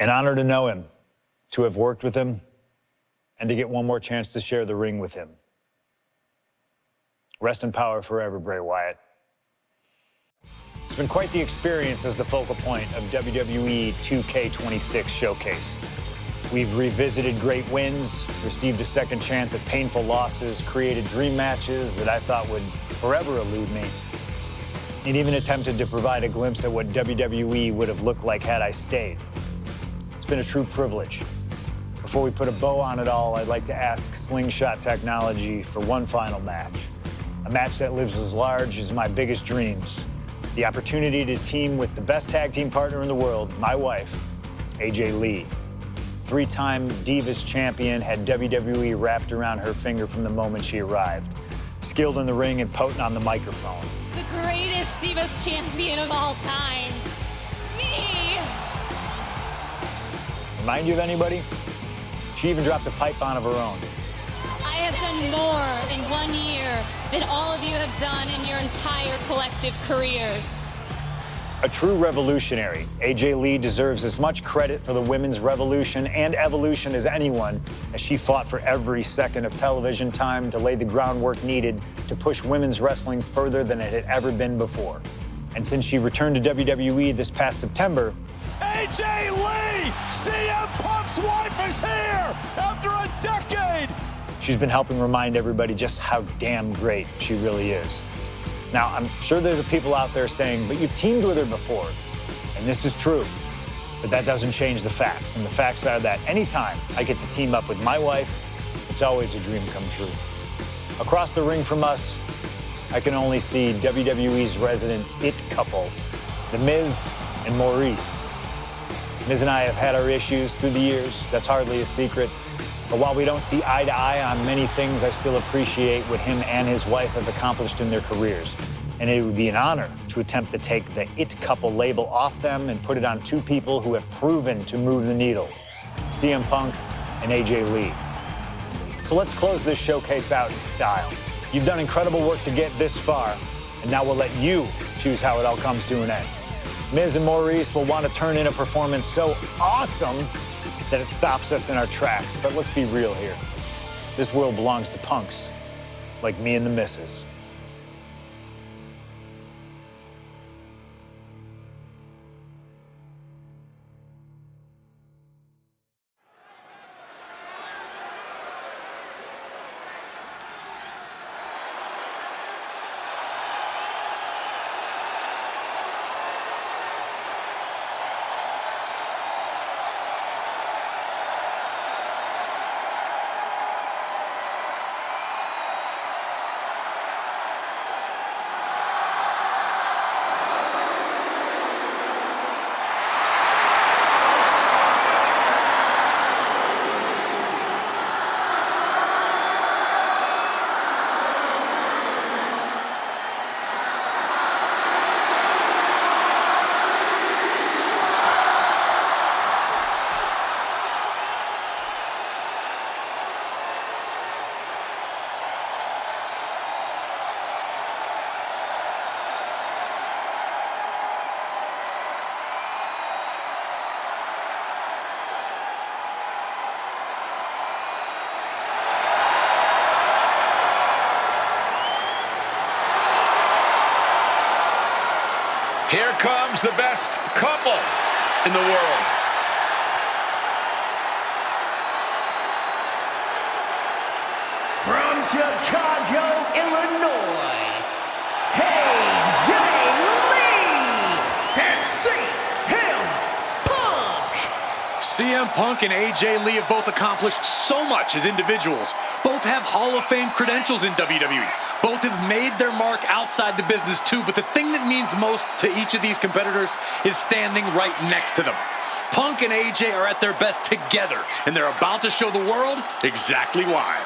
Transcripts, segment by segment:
An honor to know him, to have worked with him, and to get one more chance to share the ring with him. Rest in power forever, Bray Wyatt. It's been quite the experience as the focal point of WWE 2K26 Showcase. We've revisited great wins, received a second chance at painful losses, created dream matches that I thought would forever elude me, and even attempted to provide a glimpse at what WWE would have looked like had I stayed. It's been a true privilege. Before we put a bow on it all, I'd like to ask Slingshot Technology for one final match. A match that lives as large as my biggest dreams. The opportunity to team with the best tag team partner in the world, my wife, AJ Lee. Three-time Divas champion, had WWE wrapped around her finger from the moment she arrived. Skilled in the ring and potent on the microphone. The greatest Divas champion of all time. Me! Remind you of anybody? She even dropped a pipe on of her own. I have done more in 1 year than all of you have done in your entire collective careers. A true revolutionary, AJ Lee deserves as much credit for the women's revolution and evolution as anyone, as she fought for every second of television time to lay the groundwork needed to push women's wrestling further than it had ever been before. And since she returned to WWE this past September, AJ Lee, CM Punk's wife, is here after a decade. She's been helping remind everybody just how damn great she really is. Now, I'm sure there are people out there saying, but you've teamed with her before. And this is true, but that doesn't change the facts. And the facts are that anytime I get to team up with my wife, it's always a dream come true. Across the ring from us, I can only see WWE's resident it couple, The Miz and Maurice. Miz and I have had our issues through the years. That's hardly a secret. But while we don't see eye to eye on many things, I still appreciate what him and his wife have accomplished in their careers. And it would be an honor to attempt to take the it couple label off them and put it on two people who have proven to move the needle, CM Punk and AJ Lee. So let's close this showcase out in style. You've done incredible work to get this far, and now we'll let you choose how it all comes to an end. Miz and Maurice will want to turn in a performance so awesome that it stops us in our tracks. But let's be real here. This world belongs to punks like me and the missus. Here comes the best couple in the world. From Chicago, Illinois, AJ Lee and CM Punk. CM Punk and AJ Lee have both accomplished so much as individuals. Both have Hall of Fame credentials in WWE. Both have made their mark outside the business too, but the thing that means most to each of these competitors is standing right next to them. Punk and AJ are at their best together, and they're about to show the world exactly why.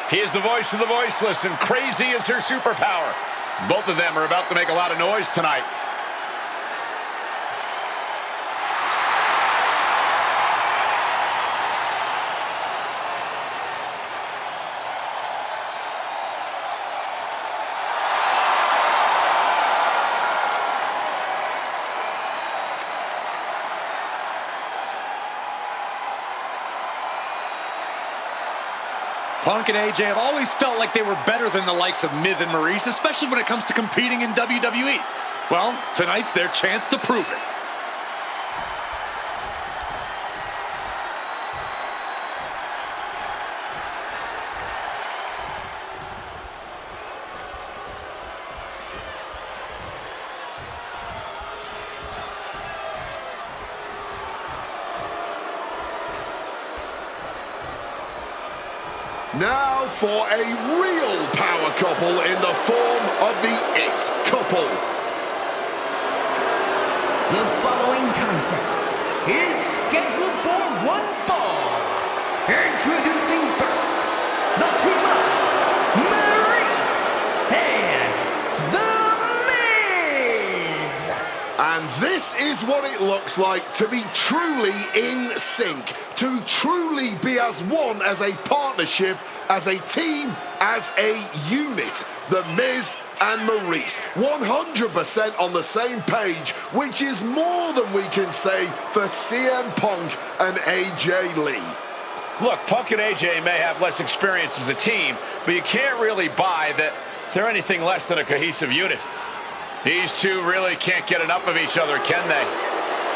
He is the voice of the voiceless, and crazy is her superpower. Both of them are about to make a lot of noise tonight. Punk and AJ have always felt like they were better than the likes of Miz and Maurice, especially when it comes to competing in WWE. Well, tonight's their chance to prove it. Now for a real power couple in the form of the It Couple. The following contest is scheduled for one fall. Introducing first, the team of Maurice and The Miz. And this is what it looks like to be truly in sync, to truly be as one, as a partnership, as a team, as a unit. The Miz and Maurice, 100% on the same page, which is more than we can say for CM Punk and AJ Lee. Look, Punk and AJ may have less experience as a team, but you can't really buy that they're anything less than a cohesive unit. These two really can't get enough of each other, can they?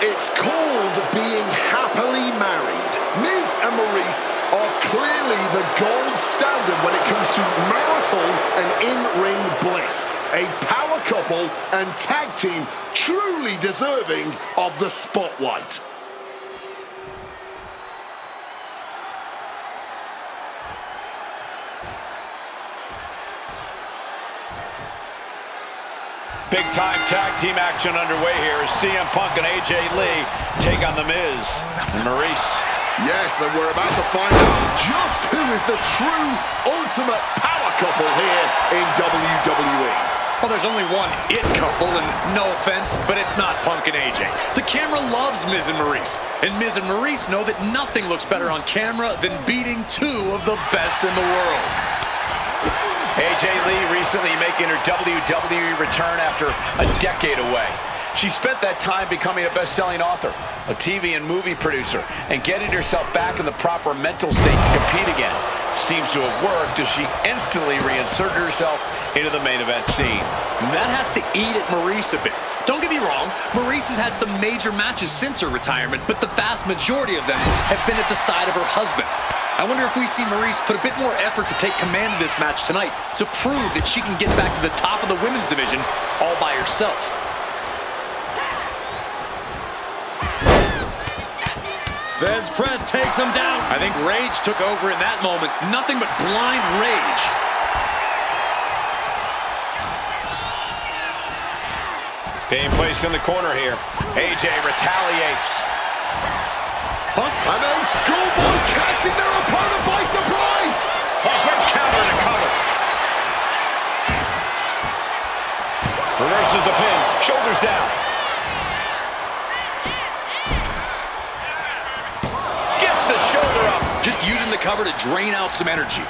It's called being happily married. Miz and Maurice are clearly the gold standard when it comes to marital and in-ring bliss. A power couple and tag team truly deserving of the spotlight. Big-time tag team action underway here as CM Punk and AJ Lee take on The Miz and Maurice. Yes, and we're about to find out just who is the true ultimate power couple here in WWE. Well, there's only one It Couple, and no offense, but it's not Punk and AJ. The camera loves Miz and Maurice, and Miz and Maurice know that nothing looks better on camera than beating two of the best in the world. AJ Lee recently making her WWE return after a decade away. She spent that time becoming a best-selling author, a TV and movie producer, and getting herself back in the proper mental state to compete again. Seems to have worked as she instantly reinserted herself into the main event scene. And that has to eat at Maurice a bit. Don't get me wrong, Maurice has had some major matches since her retirement, but the vast majority of them have been at the side of her husband. I wonder if we see Maurice put a bit more effort to take command of this match tonight to prove that she can get back to the top of the women's division all by herself. Feds press takes him down. I think rage took over in that moment. Nothing but blind rage. Being placed in the corner here. AJ retaliates. And a schoolboy catching their opponent by surprise. A quick counter to cover. Reverses the pin. Shoulders down. Gets the shoulder up. Just using the cover to drain out some energy.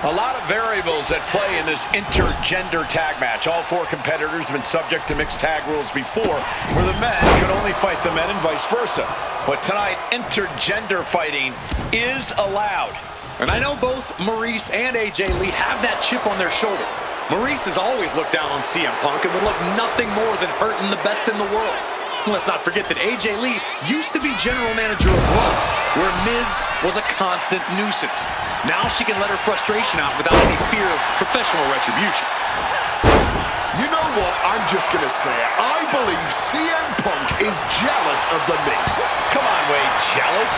A lot of variables at play in this intergender tag match. All four competitors have been subject to mixed tag rules before, where the men could only fight the men and vice versa. But tonight, intergender fighting is allowed. And I know both Maurice and AJ Lee have that chip on their shoulder. Maurice has always looked down on CM Punk and would love nothing more than hurting the best in the world. And let's not forget that AJ Lee used to be general manager of Raw, where Miz was a constant nuisance. Now she can let her frustration out without any fear of professional retribution. You know what? I'm just going to say it. I believe CM Punk is jealous of The Miz. Come on, Wade, jealous?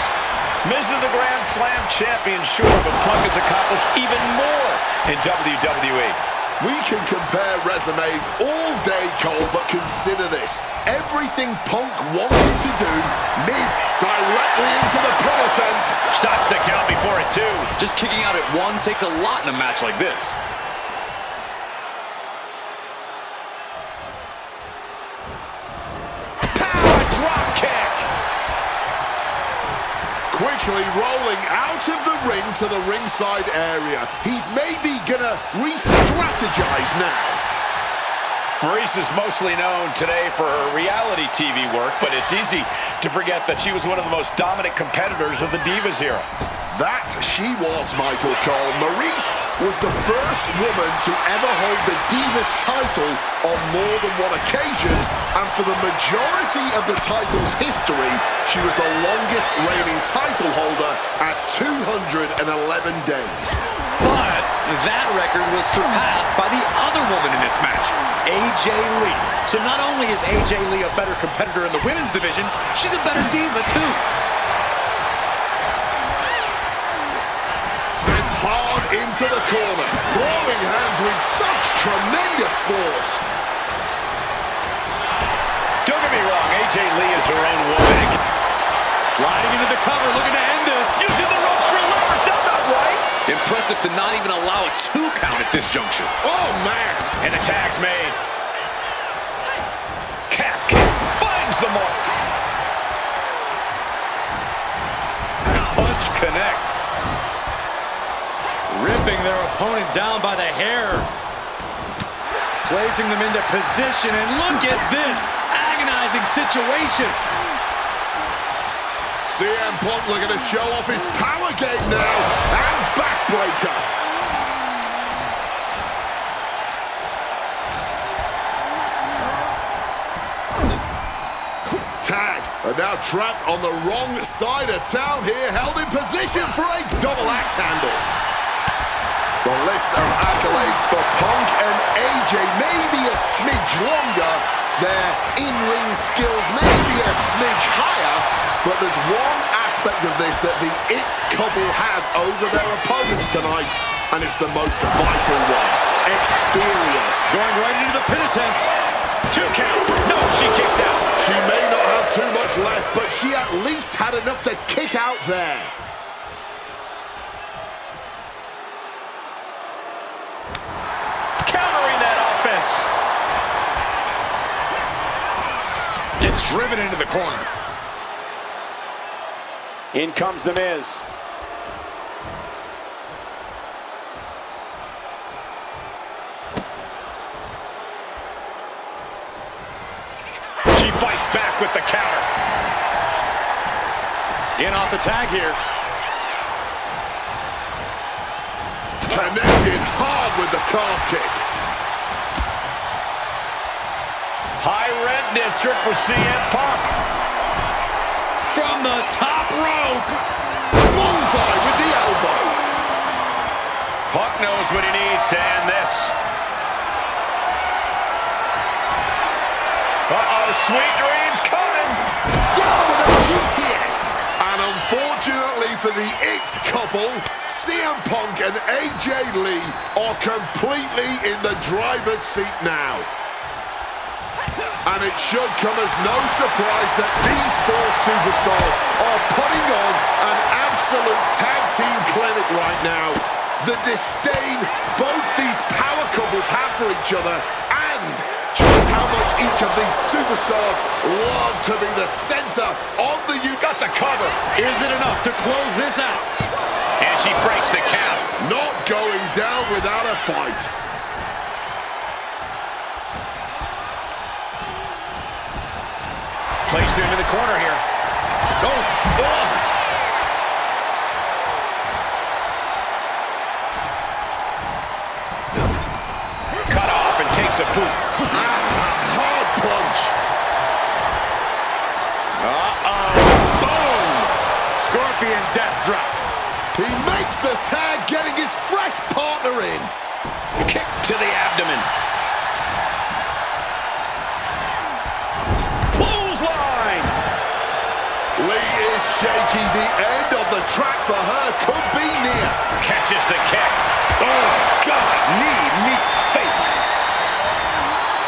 Miz is the Grand Slam champion, sure, but Punk has accomplished even more in WWE. We can compare resumes all day, Cole, but consider this. Everything Punk wanted to do, Miz directly into the pin attempt. Stops the count before it, too. Just kicking out at one takes a lot in a match like this. Power drop kick. Quickly rolling out of the ring to the ringside area. He's maybe gonna re-strategize now. Maurice is mostly known today for her reality TV work, but it's easy to forget that she was one of the most dominant competitors of the Divas era. That she was, Michael Cole. Maurice was the first woman to ever hold the Divas title on more than one occasion, and for the majority of the title's history, she was the longest reigning title holder at 211 days. But that record was surpassed by the other woman in this match, AJ Lee. So not only is AJ Lee a better competitor in the women's division, she's a better diva too. Sent hard into the corner, throwing hands with such tremendous force. Don't get me wrong, AJ Lee is her own woman. Sliding into the cover, looking to end this. Using the ropes for leverage, that's not right. Impressive to not even allow a 2 count at this juncture. Oh, man. And the tag's made. Calf kick finds the mark. Punch connects. Ripping their opponent down by the hair. Placing them into position, and look at this agonizing situation. CM Punk looking to show off his power game now, and backbreaker. Tag, and now trapped on the wrong side of town here, held in position for a double axe handle. The list of accolades for Punk and AJ may be a smidge longer, their in-ring skills may be a smidge higher, but there's one aspect of this that the It couple has over their opponents tonight, and it's the most vital one: experience. Going right into the pin attempt. 2 count. No, she kicks out. She may not have too much left, but she at least had enough to kick out there. Gets driven into the corner. In comes The Miz. She fights back with the counter. In off the tag here. Connected hard with the calf kick. High red district for CM Punk. From the top rope. Bullseye with the elbow. Punk knows what he needs to end this. Uh-oh, sweet dreams coming. Down with a GTS. And unfortunately for the It couple, CM Punk and AJ Lee are completely in the driver's seat now. And it should come as no surprise that these 4 superstars are putting on an absolute tag team clinic right now. The disdain both these power couples have for each other, and just how much each of these superstars love to be the center of the Got the cover. Is it enough to close this out? And she breaks the count. Not going down without a fight. Placed him in the corner here. Oh. Cut off and takes a boot. Hard punch. Boom! Scorpion death drop. He makes the tag, getting his fresh partner in. Kick to the abdomen. Clothesline. Lee is shaky. The end of the track for her could be near. Catches the kick. Oh, God. Knee meets face.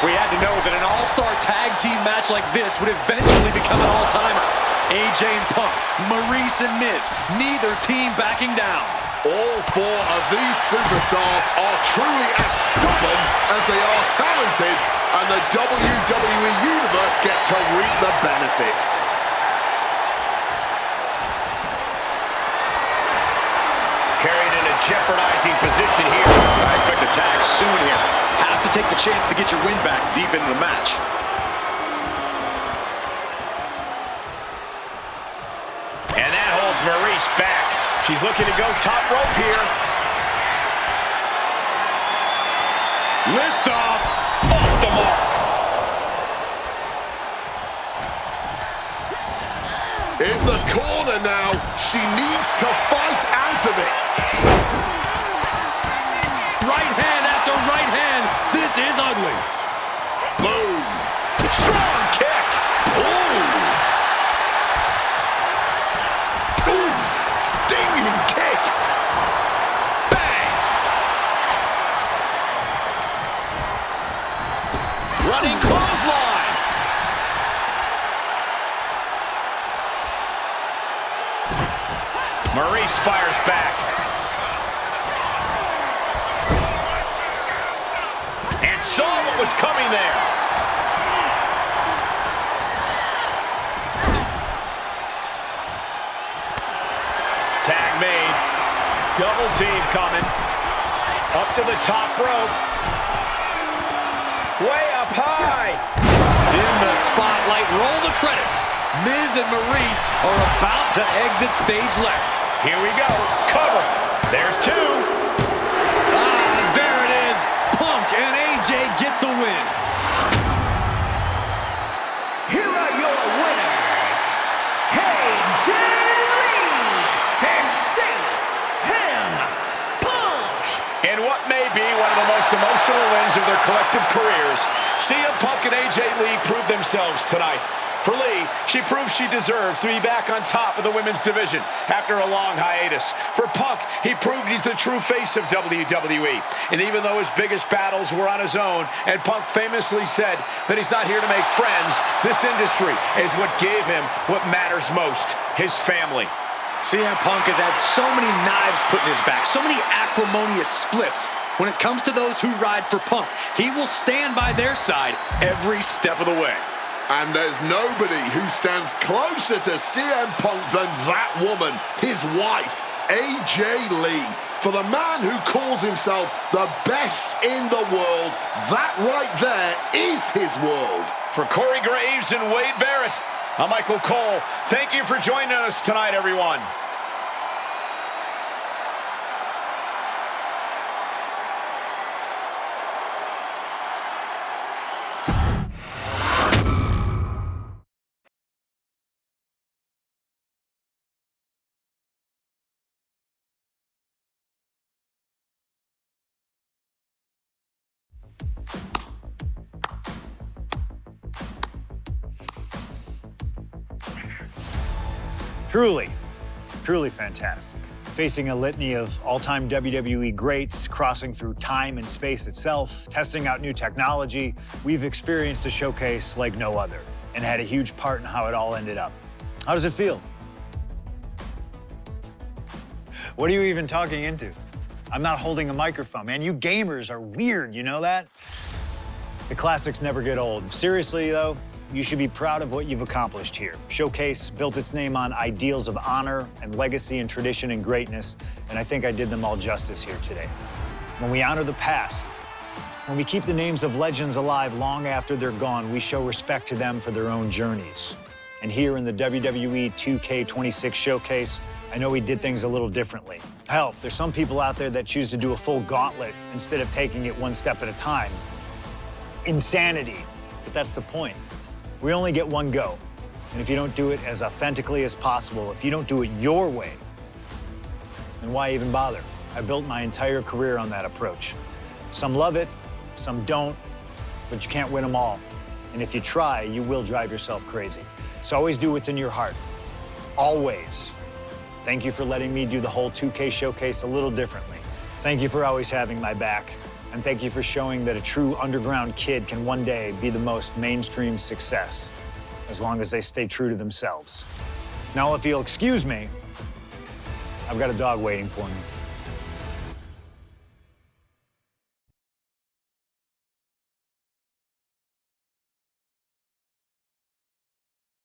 We had to know that an all-star tag team match like this would eventually become an all-timer. AJ and Punk, Maurice and Miz, neither team backing down. All 4 of these superstars are truly as stubborn as they are talented, and the WWE Universe gets to reap the benefits. Carried in a jeopardizing position here. I expect a tag soon here. have to take the chance to get your win back deep into the match. And that holds Maurice back. She's looking to go top rope here. Lift off. Off the mark. In the corner now. She needs to fight out of it. Right hand after right hand. This is ugly. Boom. Strong kick. Ooh. Ooh. Stinging kick. Bang. Running clothesline. Maurice fires back. And saw what was coming there. Tag made. Double team coming. Up to the top rope. Way up high. Dim the spotlight, roll the credits. Miz and Maurice are about to exit stage left. Here we go. Cover. There's two. Ah, there it is. Punk and AJ get the win. Here are your winners, AJ Lee and CM Punk. And what may be one of the most emotional wins of their collective careers, CM Punk and AJ Lee proved themselves tonight. For Lee, she proved she deserves to be back on top of the women's division after a long hiatus. For Punk, he proved he's the true face of WWE. And even though his biggest battles were on his own, and Punk famously said that he's not here to make friends, this industry is what gave him what matters most, his family. CM Punk has had so many knives put in his back, so many acrimonious splits. When it comes to those who ride for Punk, he will stand by their side every step of the way. And there's nobody who stands closer to CM Punk than that woman, his wife, AJ Lee. For the man who calls himself the best in the world, that right there is his world. For Corey Graves and Wade Barrett, I'm Michael Cole. Thank you for joining us tonight, everyone. Truly, truly fantastic. Facing a litany of all-time WWE greats, crossing through time and space itself, testing out new technology, we've experienced a showcase like no other and had a huge part in how it all ended up. How does it feel? What are you even talking into? I'm not holding a microphone, man. You gamers are weird, you know that? The classics never get old. Seriously, though, you should be proud of what you've accomplished here. Showcase built its name on ideals of honor and legacy and tradition and greatness, and I think I did them all justice here today. When we honor the past, when we keep the names of legends alive long after they're gone, we show respect to them for their own journeys. And here in the WWE 2K26 showcase, I know we did things a little differently. Hell, there's some people out there that choose to do a full gauntlet instead of taking it one step at a time. Insanity, but that's the point. We only get one go. And if you don't do it as authentically as possible, if you don't do it your way, then why even bother? I built my entire career on that approach. Some love it, some don't, but you can't win them all. And if you try, you will drive yourself crazy. So always do what's in your heart. Always. Thank you for letting me do the whole 2K showcase a little differently. Thank you for always having my back. And thank you for showing that a true underground kid can one day be the most mainstream success, as long as they stay true to themselves. Now, if you'll excuse me, I've got a dog waiting for me.